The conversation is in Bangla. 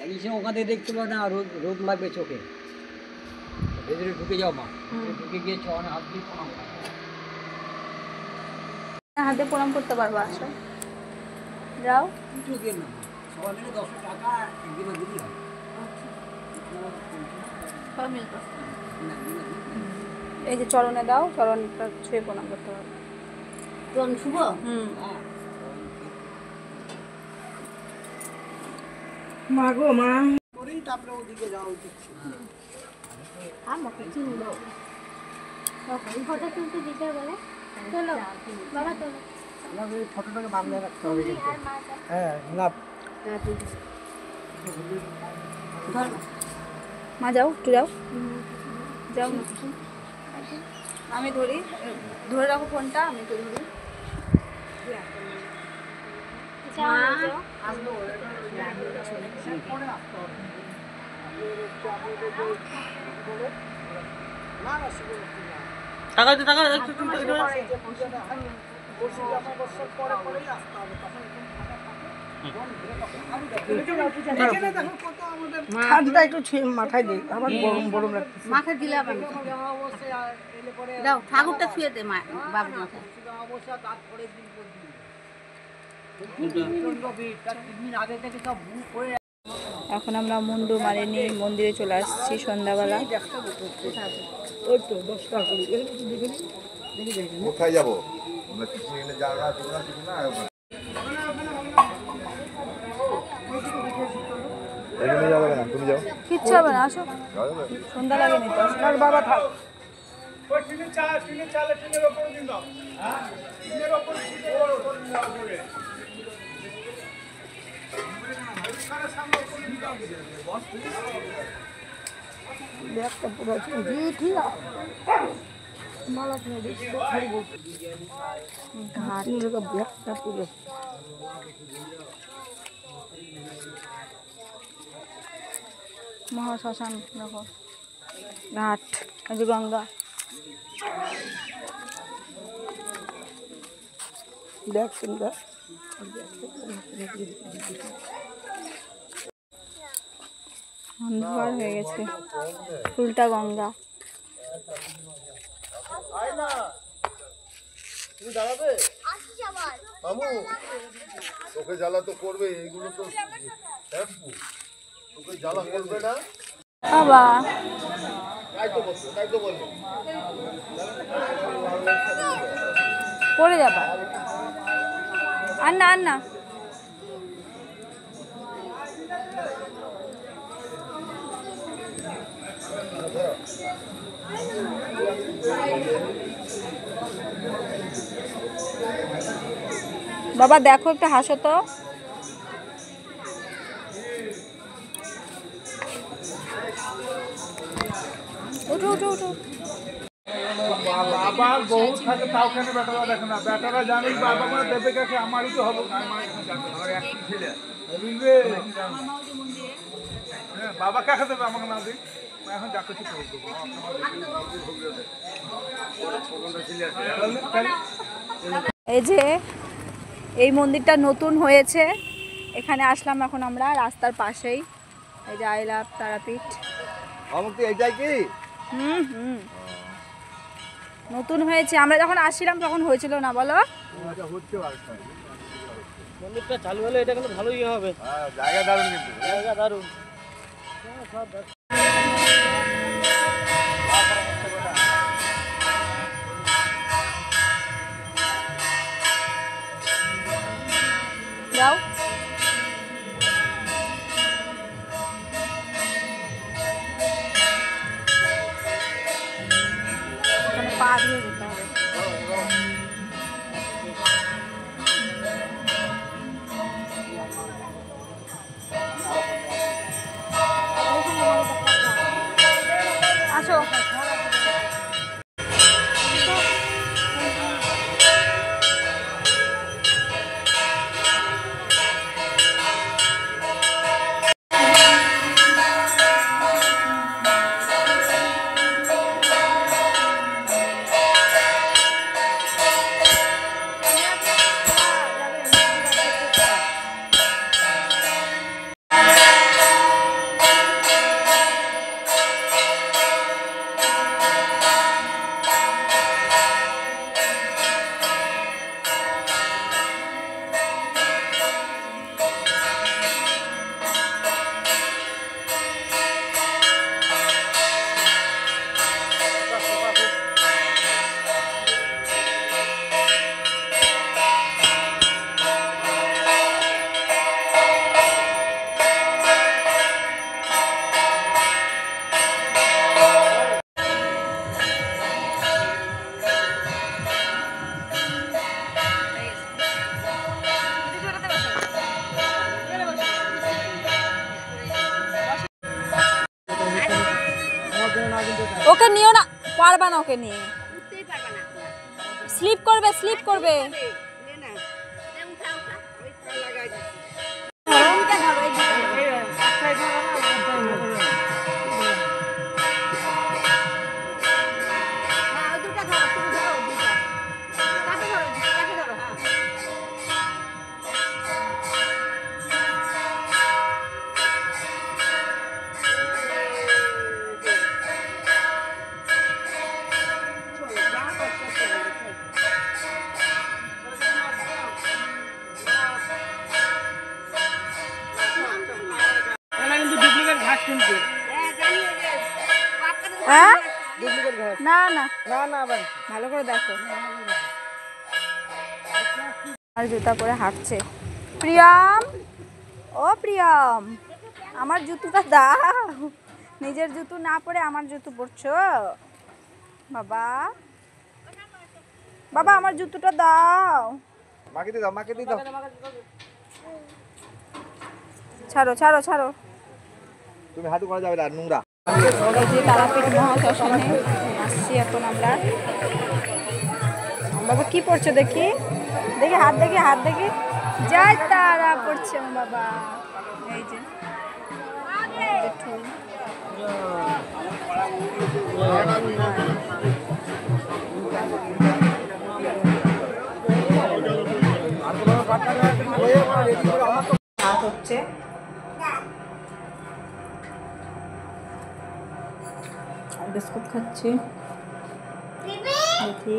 এই সময় ওখান থেকে দেখতে পাবে না, রোদ রোদ লাগবে চোখে, ভেতরে ঢুকে যাও মা, ঢুকে গিয়ে চরণে হাত দিয়ে প্রণাম করো। হাতে প্রণাম করতে পারবো। আসো যাও। কিছু দিয়ে না সবাই মিলে 10 টাকা একদিনে দিলেই হয়। এই যে চরণে দাও, চরণটা ছুঁয়ে প্রণাম করতে পারবো। চরণ শুভ। মা গো মা, তারপরে ওদিকে যাওয়া উচিত। আমাকে চিনলো ফটো তুলতে দিতে বলে। চলো বাবা চলো। আমাদের এই ফটোটাকে বাঁধলে রাখতে হবে। হ্যাঁ না মা যাও, একটু যাও, যাও না। আমি ধরি, ধরে রাখো ফোনটা, আমি তো ধরি। ঠান্ডা একটু মাথায় দিই, আবার গরম গরম লাগছে। মাথায় দিলে হবে না। দাও ঠাকুরটা ছুঁয়ে দে মা বাবুর মাথায়। এখন আমরা মুন্ডু মালিনী মন্দিরে চলে আসছি সন্ধ্যাবেলা। ওই তো 10 টাকা করে কোথায় যাবো আমরা? কিছু এনে যাওয়া তোমরা কিছু না এখানে যাবে না, তুমি যাও। কিচ্ছু হবে না, আসো, সন্ধ্যা লাগেনি তো। আর বাবা থাক। ব্যাগটা পুরো ঠিক মালা কিনে দিচ্ছি, ঘাট ব্যাগটা পুরো মহাশ্মশান দেখো, ঘাট, এই যে গঙ্গা। ব্যাগ কিনবে। অন্ধকার হয়ে গেছে, উল্টা গঙ্গা। তোকে জ্বালা তো করবে, এগুলো তো তোকে জ্বালা করবে না। বাবা তাই তো বলবো পড়ে যাবা, আর না আর না। বাবা দেখো, একটু হাসো তো। উঠো উঠো উঠো। আবার বহু থাকে তাও কেন বেটারা দেখে না? বেটারা জানি বাবা মা দেবে কাছে, আমারই তো হবে। হ্যাঁ বাবা কাকে দেবে, আমাকে না দিই, এখন যা কিছু করে দেবো। এই যে এই মন্দিরটা নতুন হয়েছে, এখানে আসলাম এখন আমরা রাস্তার পাশেই। এই যে আই লাভ তারাপীঠ। এইটাই কি নতুন হয়েছে, আমরা যখন আসছিলাম তখন হয়েছিল না, বলো? মন্দিরটা চালু হলে এটা কিন্তু ভালোই হবে। জায়গা দারুণ, কিন্তু জায়গা দারুণ। যাও। পা দিয়ে যেতে হবে। আসো। ওকে নিও না, পারবা না ওকে নিয়ে, স্লিপ করবে, স্লিপ করবে। হ্যাঁ না না না না আবার ভালো করে দেখো। আর জুতা পরে হাঁটছে। প্রিয়ম, ও প্রিয়ম, আমার জুতোটা দাও। নিজের জুতো না পরে আমার জুতো পরছো। বাবা, বাবা আমার জুতোটা দাও। মাকে দিয়ে দাও, মাকে দিয়ে দাও। ছাড়ো ছাড়ো ছাড়ো। তুমি হাঁটু করা যাবে না, নোংরা। এই যে তারাপীঠ মহাশ্মশানে আসছি এখন আমরা। বাবা কি পড়ছো দেখি, দেখি হাত, দেখি হাত, দেখি। জয় তারা পড়ছে আমার বাবা। এই যে হাত হচ্ছে। বিস্কুট খাচ্ছি দেখি।